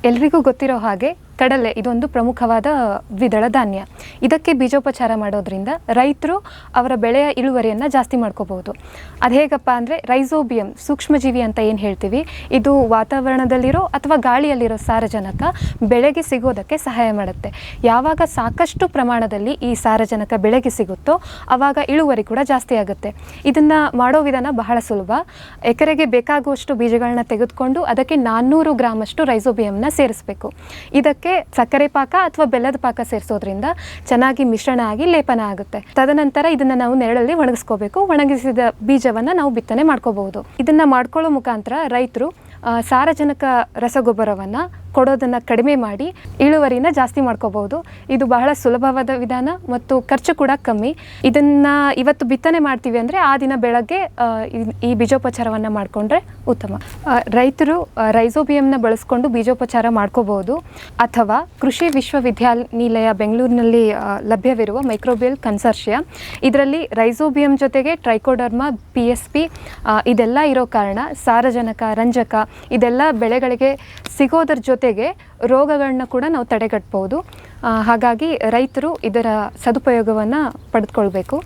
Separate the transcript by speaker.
Speaker 1: ಎಲ್ರಿಗೂ ಗೊತ್ತಿರೋ ಹಾಗೆ ಕಡಲೆ ಇದೊಂದು ಪ್ರಮುಖವಾದ ದ್ವಿದಳ ಧಾನ್ಯ. ಇದಕ್ಕೆ ಬೀಜೋಪಚಾರ ಮಾಡೋದ್ರಿಂದ ರೈತರು ಅವರ ಬೆಳೆಯ ಇಳುವರಿಯನ್ನು ಜಾಸ್ತಿ ಮಾಡ್ಕೋಬಹುದು. ಅದು ಹೇಗಪ್ಪ ಅಂದರೆ ರೈಸೋಬಿಯಂ ಸೂಕ್ಷ್ಮಜೀವಿ ಅಂತ ಏನು ಹೇಳ್ತೀವಿ, ಇದು ವಾತಾವರಣದಲ್ಲಿರೋ ಅಥವಾ ಗಾಳಿಯಲ್ಲಿರೋ ಸಾರಜನಕ ಬೆಳೆಗೆ ಸಿಗೋದಕ್ಕೆ ಸಹಾಯ ಮಾಡುತ್ತೆ. ಯಾವಾಗ ಸಾಕಷ್ಟು ಪ್ರಮಾಣದಲ್ಲಿ ಈ ಸಾರಜನಕ ಬೆಳೆಗೆ ಸಿಗುತ್ತೋ ಆವಾಗ ಇಳುವರಿ ಕೂಡ ಜಾಸ್ತಿ ಆಗುತ್ತೆ. ಇದನ್ನು ಮಾಡೋ ವಿಧಾನ ಬಹಳ ಸುಲಭ. ಎಕರೆಗೆ ಬೇಕಾಗುವಷ್ಟು ಬೀಜಗಳನ್ನ ತೆಗೆದುಕೊಂಡು ಅದಕ್ಕೆ 400 ಗ್ರಾಮಷ್ಟು ರೈಸೋಬಿಯಂನ ಸೇರಿಸಬೇಕು. ಇದಕ್ಕೆ ಸಕ್ಕರೆ ಪಾಕ ಅಥವಾ ಬೆಲ್ಲದ ಪಾಕ ಸೇರಿಸೋದ್ರಿಂದ ಚೆನ್ನಾಗಿ ಮಿಶ್ರಣ ಆಗಿ ಲೇಪನ ಆಗುತ್ತೆ. ತದನಂತರ ಇದನ್ನು ನಾವು ನೆರಳಲ್ಲಿ ಒಣಗಿಸ್ಕೋಬೇಕು. ಒಣಗಿಸಿದ ಬೀಜವನ್ನು ನಾವು ಬಿತ್ತನೆ ಮಾಡ್ಕೋಬಹುದು. ಇದನ್ನು ಮಾಡ್ಕೊಳ್ಳೋ ಮುಖಾಂತರ ರೈತರು ಸಾರಜನಕ ರಸಗೊಬ್ಬರವನ್ನು ಕೊಡೋದನ್ನು ಕಡಿಮೆ ಮಾಡಿ ಇಳುವರಿನ ಜಾಸ್ತಿ ಮಾಡ್ಕೋಬಹುದು. ಇದು ಬಹಳ ಸುಲಭವಾದ ವಿಧಾನ ಮತ್ತು ಖರ್ಚು ಕೂಡ ಕಮ್ಮಿ. ಇದನ್ನು ಇವತ್ತು ಬಿತ್ತನೆ ಮಾಡ್ತೀವಿ ಅಂದರೆ ಆ ದಿನ ಬೆಳಗ್ಗೆ ಈ ಬೀಜೋಪಚಾರವನ್ನು ಮಾಡಿಕೊಂಡ್ರೆ ಉತ್ತಮ. ರೈತರು ರೈಸೋಬಿಯಂನ ಬಳಸ್ಕೊಂಡು ಬೀಜೋಪಚಾರ ಮಾಡ್ಕೋಬಹುದು ಅಥವಾ ಕೃಷಿ ವಿಶ್ವವಿದ್ಯಾನಿಲಯ ಬೆಂಗಳೂರಿನಲ್ಲಿ ಲಭ್ಯವಿರುವ ಮೈಕ್ರೋಬಿಯಲ್ ಕನ್ಸರ್ಷಿಯಾ ಇದರಲ್ಲಿ ರೈಸೋಬಿಯಂ ಜೊತೆಗೆ ಟ್ರೈಕೋಡರ್ಮಾ, PSP ಇದೆಲ್ಲ ಇರೋ ಕಾರಣ ಸಾರಜನಕ, ರಂಜಕ ಇದೆಲ್ಲ ಬೆಳೆಗಳಿಗೆ ಸಿಗೋದ್ರ ಜೊತೆಗೆ ರೋಗಗಳನ್ನ ಕೂಡ ನಾವು ತಡೆಗಟ್ಟಬಹುದು. ಹಾಗಾಗಿ ರೈತರು ಇದರ ಸದುಪಯೋಗವನ್ನು ಪಡೆದುಕೊಳ್ಬೇಕು.